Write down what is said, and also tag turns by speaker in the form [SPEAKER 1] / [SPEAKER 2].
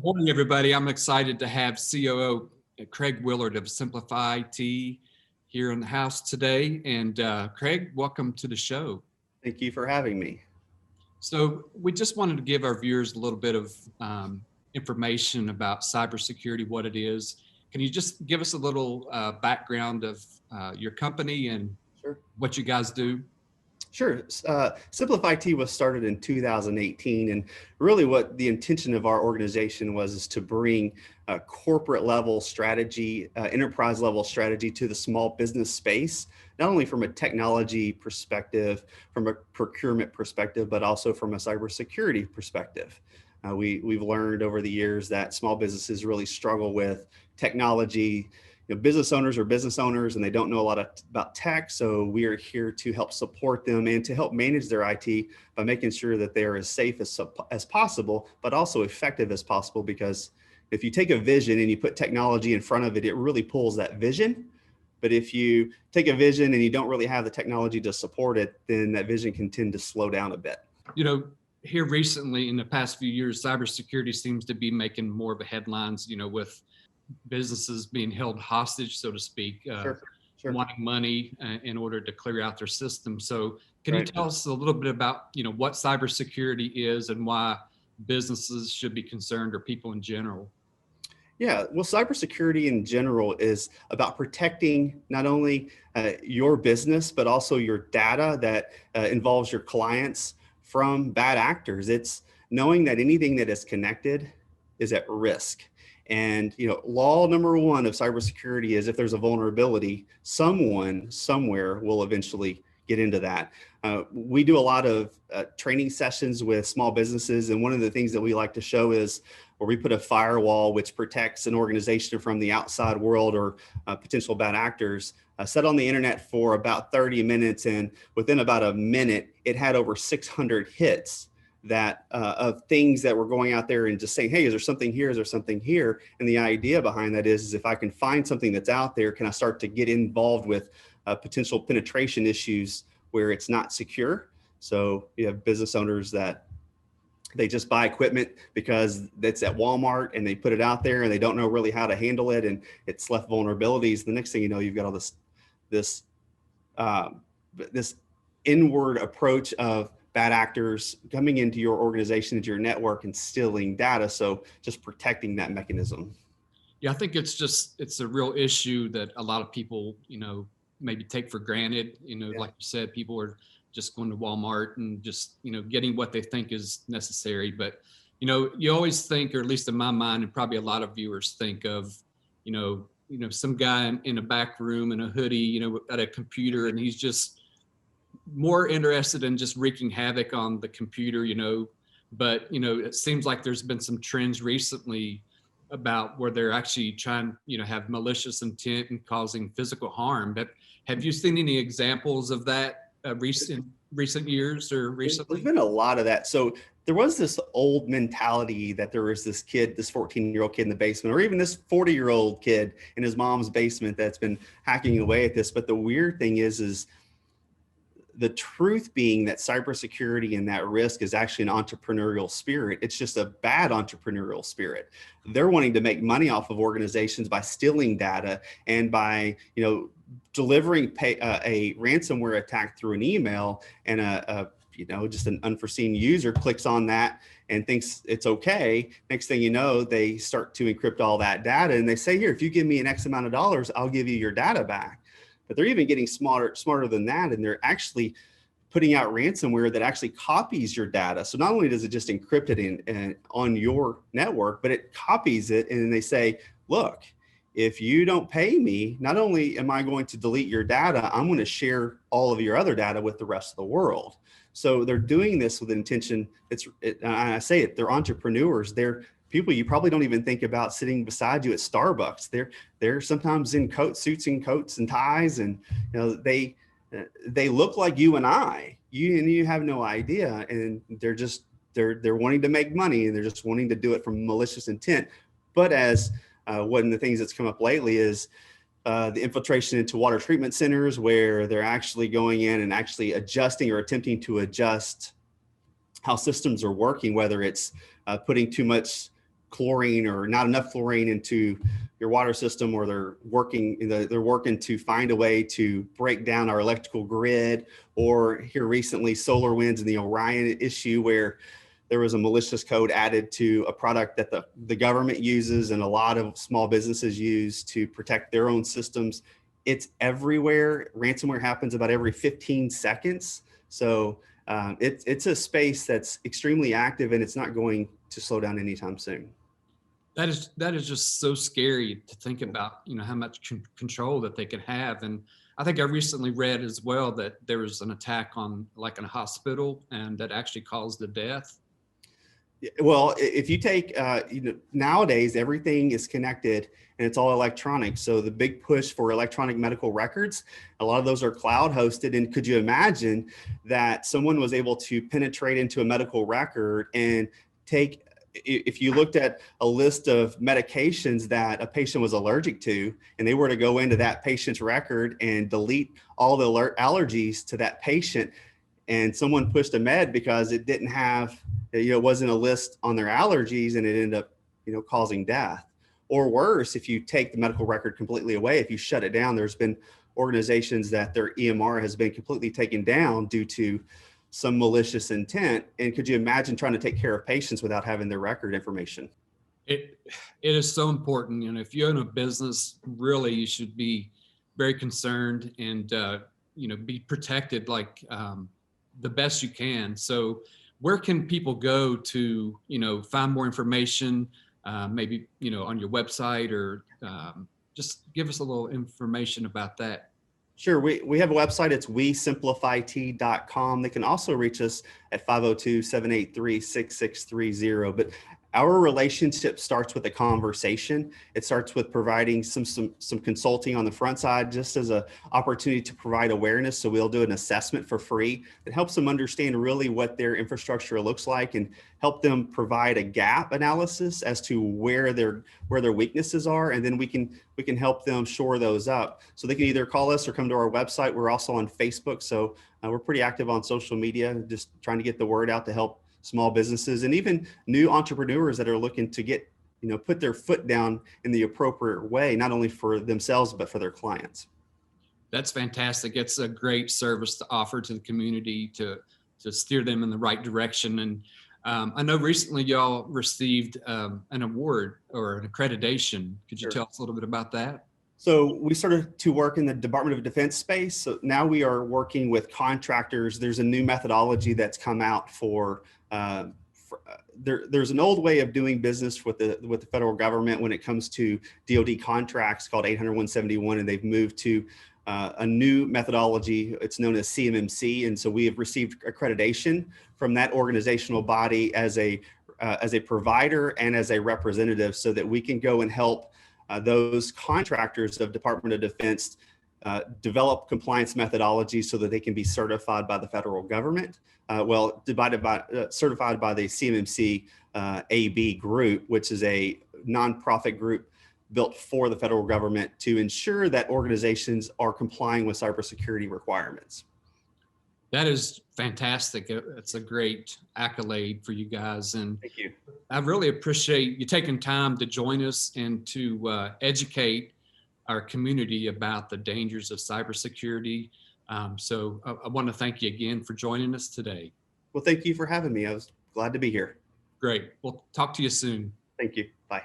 [SPEAKER 1] Morning, everybody. I'm excited to have COO Craig Willard of SimplifyT here in the house today. And Craig, welcome to the show.
[SPEAKER 2] Thank you for having me.
[SPEAKER 1] So we just wanted to give our viewers a little bit of information about cybersecurity, what it is. Can you just give us a little background of your company and
[SPEAKER 2] Sure.
[SPEAKER 1] what you guys do?
[SPEAKER 2] Sure. SimplifyT was started in 2018, and really what the intention of our organization was is to bring a corporate level strategy, enterprise level strategy to the small business space, not only from a technology perspective, from a procurement perspective, but also from a cybersecurity perspective. We've learned over the years that small businesses really struggle with technology. Business owners are business owners and they don't know a lot about tech. So we are here to help support them and to help manage their IT by making sure that they are as safe as possible, but also effective as possible. Because if you take a vision and you put technology in front of it, it really pulls that vision. But if you take a vision and you don't really have the technology to support it, then that vision can tend to slow down a bit.
[SPEAKER 1] Here recently in the past few years, cybersecurity seems to be making more of a headlines, with businesses being held hostage, so to speak,
[SPEAKER 2] Sure.
[SPEAKER 1] wanting money in order to clear out their system. So can you tell us a little bit about, what cybersecurity is and why businesses should be concerned, or people in general?
[SPEAKER 2] Yeah, well, cybersecurity in general is about protecting not only your business, but also your data that involves your clients from bad actors. It's knowing that anything that is connected is at risk. And law number one of cybersecurity is if there's a vulnerability, someone somewhere will eventually get into that. We do a lot of training sessions with small businesses, and one of the things that we like to show is where we put a firewall which protects an organization from the outside world or potential bad actors, set on the internet for about 30 minutes, and within about a minute, it had over 600 hits that of things that were going out there and just saying, hey, is there something here? Is there something here? And the idea behind that is if I can find something that's out there, can I start to get involved with potential penetration issues where it's not secure? So you have business owners that they just buy equipment because it's at Walmart and they put it out there and they don't know really how to handle it, and it's left vulnerabilities. The next thing you know, you've got all this inward approach of bad actors coming into your organization, into your network, and stealing data. So just protecting that mechanism.
[SPEAKER 1] Yeah, I think it's a real issue that a lot of people, maybe take for granted. Like you said, people are just going to Walmart and just, getting what they think is necessary. But, you always think, or at least in my mind, and probably a lot of viewers think of, some guy in a back room in a hoodie, at a computer, and he's just more interested in just wreaking havoc on the computer, but, it seems like there's been some trends recently about where they're actually trying, have malicious intent and causing physical harm. But have you seen any examples of that recent years or recently?
[SPEAKER 2] There's been a lot of that. So there was this old mentality that there was this kid, this 14-year-old kid in the basement, or even this 40-year-old kid in his mom's basement that's been hacking away at this. But the weird thing is the truth being that cybersecurity and that risk is actually an entrepreneurial spirit. It's just a bad entrepreneurial spirit. They're wanting to make money off of organizations by stealing data and by, delivering a ransomware attack through an email, and just an unforeseen user clicks on that and thinks it's okay. Next thing you know, they start to encrypt all that data and they say, here, if you give me an X amount of dollars, I'll give you your data back. But they're even getting smarter than that. And they're actually putting out ransomware that actually copies your data. So not only does it just encrypt it on your network, but it copies it. And then they say, look, if you don't pay me, not only am I going to delete your data, I'm going to share all of your other data with the rest of the world. So they're doing this with intention. I say it, they're entrepreneurs. They're people you probably don't even think about sitting beside you at Starbucks. They're sometimes in suits and coats and ties, and they look like you and I. You have no idea, and they're wanting to make money, and they're just wanting to do it from malicious intent. But as one of the things that's come up lately is the infiltration into water treatment centers, where they're actually going in and actually adjusting or attempting to adjust how systems are working, whether it's putting too much chlorine or not enough chlorine into your water system, or they're working to find a way to break down our electrical grid, or here recently solar winds and the Orion issue where there was a malicious code added to a product that the government uses and a lot of small businesses use to protect their own systems. It's everywhere. Ransomware happens about every 15 seconds. So it's a space that's extremely active, and it's not going to slow down anytime soon.
[SPEAKER 1] That is just so scary to think about, how much control that they could have. And I think I recently read as well that there was an attack on like a hospital, and that actually caused a death.
[SPEAKER 2] Well, if you take, nowadays everything is connected and it's all electronic. So the big push for electronic medical records, a lot of those are cloud hosted. And could you imagine that someone was able to penetrate into a medical record and take, if you looked at a list of medications that a patient was allergic to, and they were to go into that patient's record and delete all the allergies to that patient, and someone pushed a med because it didn't have, it wasn't a list on their allergies, and it ended up, causing death. Or worse, if you take the medical record completely away, if you shut it down, there's been organizations that their EMR has been completely taken down due to some malicious intent. And could you imagine trying to take care of patients without having their record information?
[SPEAKER 1] It is so important. If you own a business, really, you should be very concerned and, be protected like the best you can. So where can people go to, find more information, maybe, on your website, or just give us a little information about that?
[SPEAKER 2] Sure. We have a website. It's SimplifyT.com. They can also reach us at 502-783-6630. But our relationship starts with a conversation. It starts with providing some consulting on the front side, just as an opportunity to provide awareness. So we'll do an assessment for free that helps them understand really what their infrastructure looks like, and help them provide a gap analysis as to where their weaknesses are, and then we can help them shore those up. So they can either call us or come to our website. We're also on Facebook, so we're pretty active on social media, just trying to get the word out to help small businesses and even new entrepreneurs that are looking to get, put their foot down in the appropriate way, not only for themselves, but for their clients.
[SPEAKER 1] That's fantastic. It's a great service to offer to the community to steer them in the right direction. And I know recently y'all received an award or an accreditation. Could you tell us a little bit about that?
[SPEAKER 2] So we started to work in the Department of Defense space. So now we are working with contractors. There's a new methodology that's come out there's an old way of doing business with the federal government when it comes to DoD contracts called 800-171, and they've moved to a new methodology. It's known as CMMC, and so we have received accreditation from that organizational body as a provider and as a representative, so that we can go and help those contractors of Department of Defense develop compliance methodologies so that they can be certified by the federal government. Certified by the CMMC AB group, which is a nonprofit group built for the federal government to ensure that organizations are complying with cybersecurity requirements.
[SPEAKER 1] That is fantastic. It's a great accolade for you guys. And
[SPEAKER 2] thank you.
[SPEAKER 1] I really appreciate you taking time to join us and to educate our community about the dangers of cybersecurity. So I want to thank you again for joining us today.
[SPEAKER 2] Well, thank you for having me. I was glad to be here.
[SPEAKER 1] Great. We'll talk to you soon.
[SPEAKER 2] Thank you. Bye.